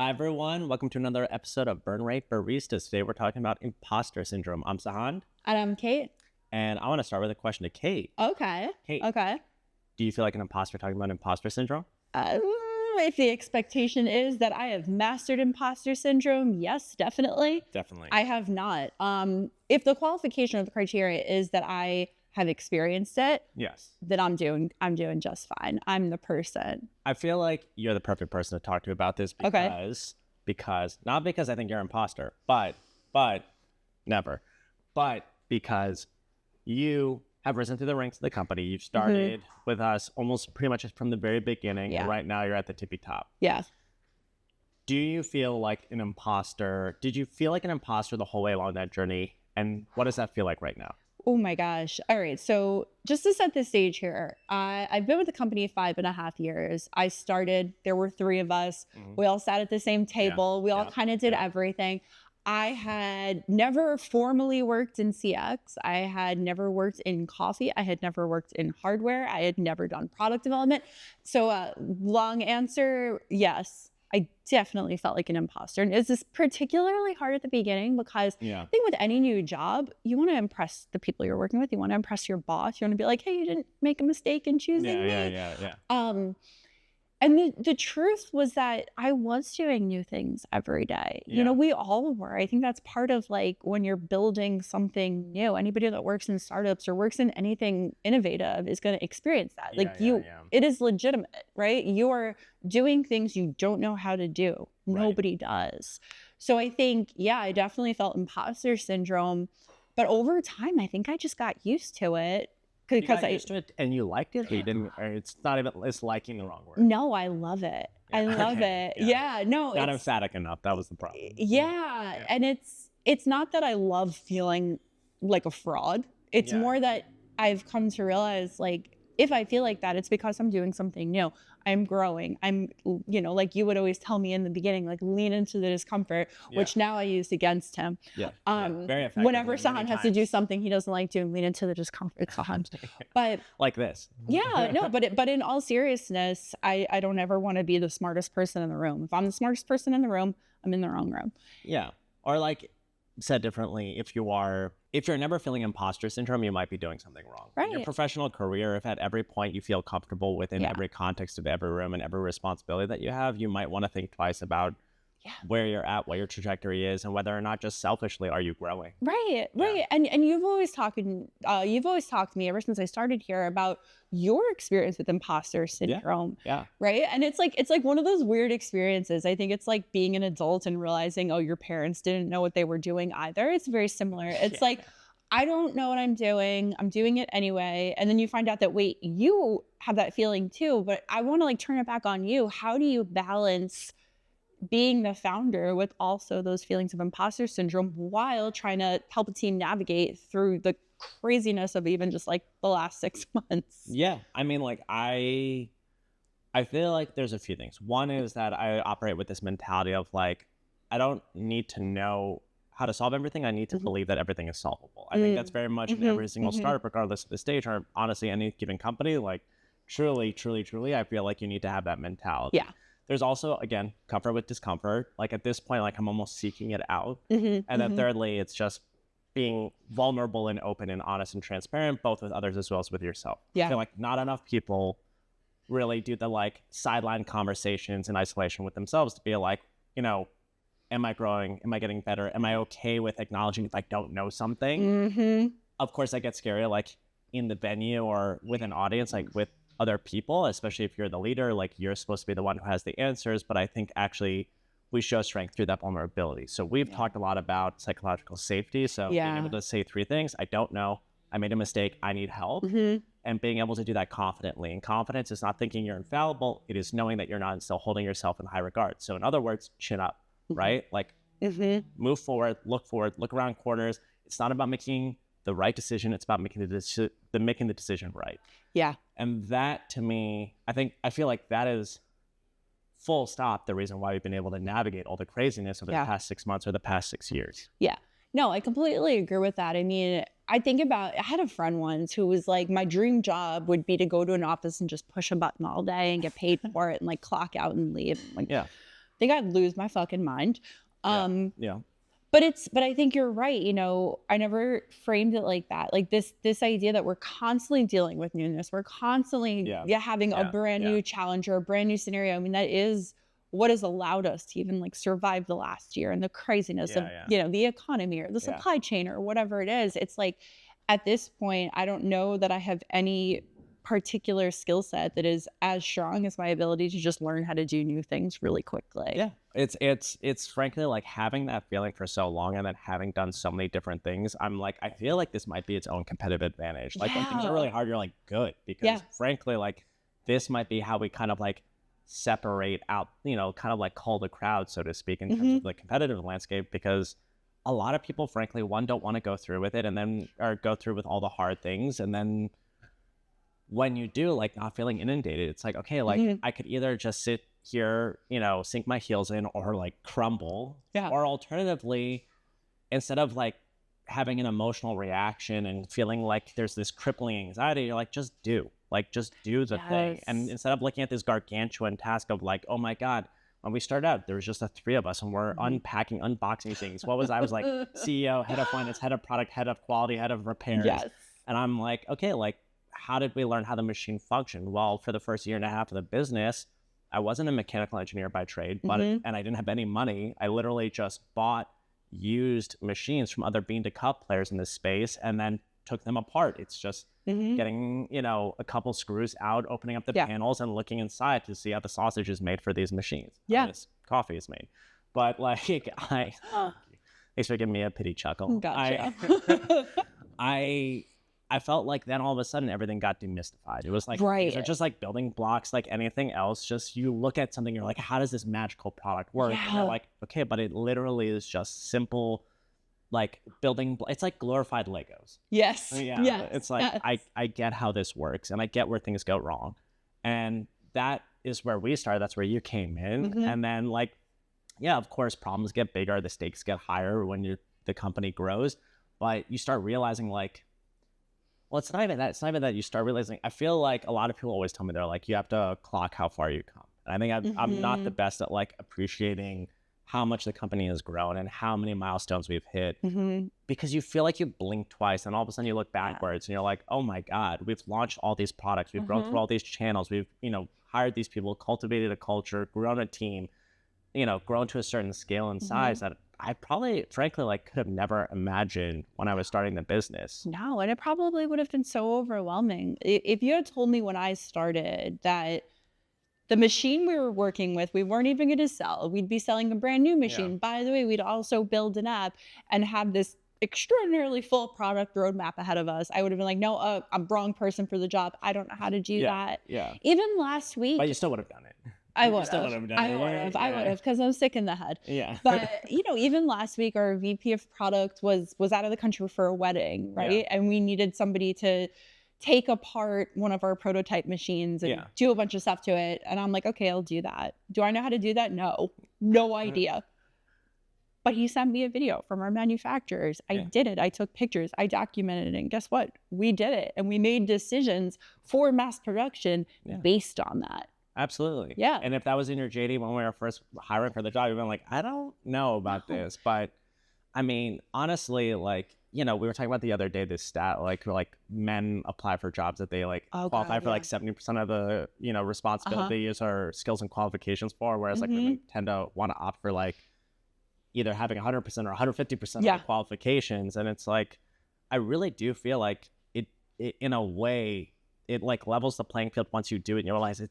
Hi, everyone. Welcome to another episode of Burnrate, Baristas. Today, we're talking about imposter syndrome. I'm Sahand. And I'm Cate. And I want to start with a question to Cate. Okay. Cate, Okay. do you feel like an imposter talking about imposter syndrome? If the expectation is that I have mastered imposter syndrome, yes, definitely. Definitely. I have not. If the qualification of the criteria is that I have experienced it, Yes. then I'm doing just fine. I'm the person. I feel like you're the perfect person to talk to about this because not because I think you're an imposter, but because you have risen through the ranks of the company. You've started with us almost pretty much from the very beginning. Yeah. And right now you're at the tippy top. Yeah. Do you feel like an imposter? Did you feel like an imposter the whole way along that journey? And what does that feel like right now? Oh my gosh. All right. So just to set the stage here, I've been with the company 5.5 years. I started, there were 3 of us. We all sat at the same table. We all kind of did everything. I had never formally worked in CX. I had never worked in coffee. I had never worked in hardware. I had never done product development. So long answer, yes. I definitely felt like an imposter. And it's just particularly hard at the beginning because I think with any new job, you want to impress the people you're working with. You want to impress your boss. You want to be like, hey, you didn't make a mistake in choosing me. And the truth was that I was doing new things every day. You know, we all were. I think that's part of like when you're building something new, anybody that works in startups or works in anything innovative is going to experience that. It is legitimate, right? You are doing things you don't know how to do. Nobody does. So I think, I definitely felt imposter syndrome. But over time, I think I just got used to it. Because I used to it and you liked it, but you didn't. Or it's not even. It's liking the wrong word. No, I love it. I love it. Yeah, no, not emphatic enough. That was the problem. And it's not that I love feeling like a fraud. It's more that I've come to realize, like, if I feel like that, it's because I'm doing something new. I'm growing. I'm, like you would always tell me in the beginning, like lean into the discomfort, which now I used against him. Very effective. Whenever Sahand has to do something he doesn't like doing, lean into the discomfort, Sahand. But like this. But in all seriousness, I don't ever want to be the smartest person in the room. If I'm the smartest person in the room, I'm in the wrong room. Yeah. Or like said differently, if you're never feeling imposter syndrome, you might be doing something wrong. Right. In your professional career, if at every point you feel comfortable within every context of every room and every responsibility that you have, you might want to think twice about where you're at, what your trajectory is, and whether or not just selfishly are you growing. Right. And you've always talked to me ever since I started here about your experience with imposter syndrome. Right. And it's like one of those weird experiences. I think it's like being an adult and realizing, oh, your parents didn't know what they were doing either. It's very similar. It's like, I don't know what I'm doing. I'm doing it anyway. And then you find out that, wait, you have that feeling too, but I want to like turn it back on you. How do you balance being the founder with also those feelings of imposter syndrome while trying to help a team navigate through the craziness of even just like the last 6 months? Yeah. I mean, like I feel like there's a few things. One is that I operate with this mentality of like, I don't need to know how to solve everything. I need to believe that everything is solvable. I think that's very much in every single startup, regardless of the stage, or honestly, any given company. Like truly, I feel like you need to have that mentality. Yeah. There's also, again, comfort with discomfort. Like at this point, like I'm almost seeking it out. And then thirdly, it's just being vulnerable and open and honest and transparent, both with others as well as with yourself. I feel like not enough people really do the like sideline conversations in isolation with themselves to be like, am I growing? Am I getting better? Am I okay with acknowledging if I don't know something? Of course, that gets scary, like in the venue or with an audience, like with other people, especially if you're the leader, like you're supposed to be the one who has the answers. But I think actually we show strength through that vulnerability. So we've talked a lot about psychological safety. So being able to say 3 things: I don't know, I made a mistake, I need help. And being able to do that confidently. And confidence is not thinking you're infallible. It is knowing that you're not and still holding yourself in high regard. So in other words, chin up, right? Like move forward, look around corners. It's not about making the right decision. It's about making the decision right. Yeah. And that, to me, I feel like that is full stop the reason why we've been able to navigate all the craziness over the past 6 months or the past 6 years. Yeah. No, I completely agree with that. I mean, I had a friend once who was like, my dream job would be to go to an office and just push a button all day and get paid for it and like clock out and leave. Like, think I'd lose my fucking mind. Yeah. But I think you're right. You know, I never framed it like that. Like this idea that we're constantly dealing with newness. We're constantly having a brand new challenge or a brand new scenario. I mean, that is what has allowed us to even like survive the last year and the craziness of, you know, the economy or the supply chain or whatever it is. It's like at this point, I don't know that I have any particular skill set that is as strong as my ability to just learn how to do new things really quickly. Yeah. It's frankly like having that feeling for so long and then having done so many different things. I'm like, I feel like this might be its own competitive advantage. Like when things are really hard, you're like, good. Because frankly, like this might be how we kind of like separate out, you know, kind of like call the crowd, so to speak, in terms of the competitive landscape, because a lot of people, frankly, one, don't want to go through with it and then or go through with all the hard things. And then when you do, like not feeling inundated, it's like, okay, like I could either just sit here, you know, sink my heels in or like crumble. Or alternatively, instead of like having an emotional reaction and feeling like there's this crippling anxiety, you're like, just do the thing. And instead of looking at this gargantuan task of like, oh my God, when we started out, there was just the three of us and we're unpacking, unboxing things. I was like CEO, head of finance, head of product, head of quality, head of repairs. And I'm like, okay, like, how did we learn how the machine functioned? Well, for the first year and a half of the business, I wasn't a mechanical engineer by trade, but and I didn't have any money. I literally just bought used machines from other bean to cup players in this space and then took them apart. It's just getting, you know, a couple screws out, opening up the panels and looking inside to see how the sausage is made for these machines. How this coffee is made. But like, thanks for giving me a pity chuckle. Gotcha. I felt like then all of a sudden everything got demystified. It was like, these are just like building blocks like anything else. Just you look at something, you're like, how does this magical product work? And you're like, okay, but it literally is just simple, like building. It's like glorified Legos. Yes. It's like, I get how this works and I get where things go wrong. And that is where we started. That's where you came in. And then like, of course, problems get bigger. The stakes get higher when the company grows. But you start realizing like, well, it's not even that. It's not even that you start realizing. I feel like a lot of people always tell me, they're like, you have to clock how far you come. And I think I'm not the best at like appreciating how much the company has grown and how many milestones we've hit, because you feel like you blink twice and all of a sudden you look backwards and you're like, oh my God, we've launched all these products. We've grown through all these channels. We've, you know, hired these people, cultivated a culture, grown a team, you know, grown to a certain scale and size that I probably, frankly, like could have never imagined when I was starting the business. No, and it probably would have been so overwhelming. If you had told me when I started that the machine we were working with, we weren't even going to sell. We'd be selling a brand new machine. By the way, we'd also build an app and have this extraordinarily full product roadmap ahead of us. I would have been like, no, I'm wrong person for the job. I don't know how to do that. Even last week. But you still would have done it. I would have, because I'm sick in the head. But you know, even last week, our VP of product was out of the country for a wedding, right? And we needed somebody to take apart one of our prototype machines and do a bunch of stuff to it. And I'm like, okay, I'll do that. Do I know how to do that? No idea. But he sent me a video from our manufacturers. I did it. I took pictures. I documented it. And guess what? We did it. And we made decisions for mass production based on that. Absolutely. And if that was in your JD when we were first hiring for the job, you'd been like, I don't know about this. But I mean, honestly, like, you know, we were talking about the other day, this stat, like men apply for jobs that they like qualify for like 70% of the, you know, responsibilities or skills and qualifications for, whereas like women tend to want to opt for like either having 100% or 150% of the qualifications. And it's like, I really do feel like it in a way, it like levels the playing field once you do it and you realize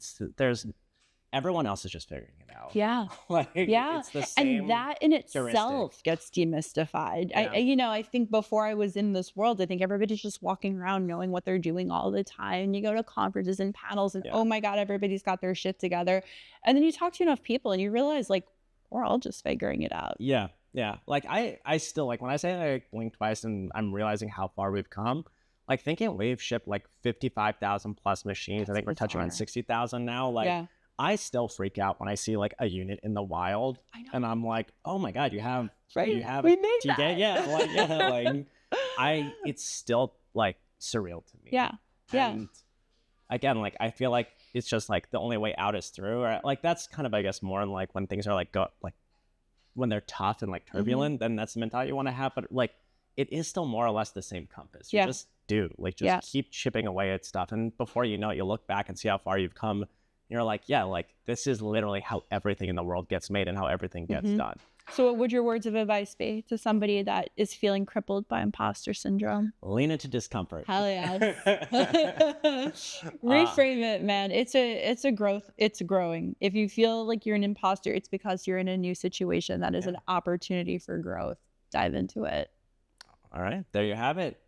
everyone else is just figuring it out. It's the same. And that in itself gets demystified. I think before I was in this world, I think everybody's just walking around knowing what they're doing all the time. You go to conferences and panels and oh my God, everybody's got their shit together. And then you talk to enough people and you realize like, we're all just figuring it out. Like I still, like when I say I blink twice and I'm realizing how far we've come, like thinking we've shipped like 55,000 plus machines. I think we're touching on 60,000 now. Like I still freak out when I see like a unit in the wild, and I'm like, oh my God, you have we made that. It's still like surreal to me. And again, like I feel like it's just like the only way out is through, or like that's kind of, I guess, more like when things are like when they're tough and like turbulent, then that's the mentality you want to have. But like it is still more or less the same compass. You just keep chipping away at stuff, and before you know it, you look back and see how far you've come. You're like, yeah, like this is literally how everything in the world gets made and how everything gets done. So what would your words of advice be to somebody that is feeling crippled by imposter syndrome? Lean into discomfort. Hell yes. Reframe it, man. It's a growth. It's growing. If you feel like you're an imposter, it's because you're in a new situation that is an opportunity for growth. Dive into it. All right. There you have it.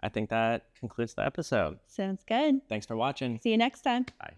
I think that concludes the episode. Sounds good. Thanks for watching. See you next time. Bye.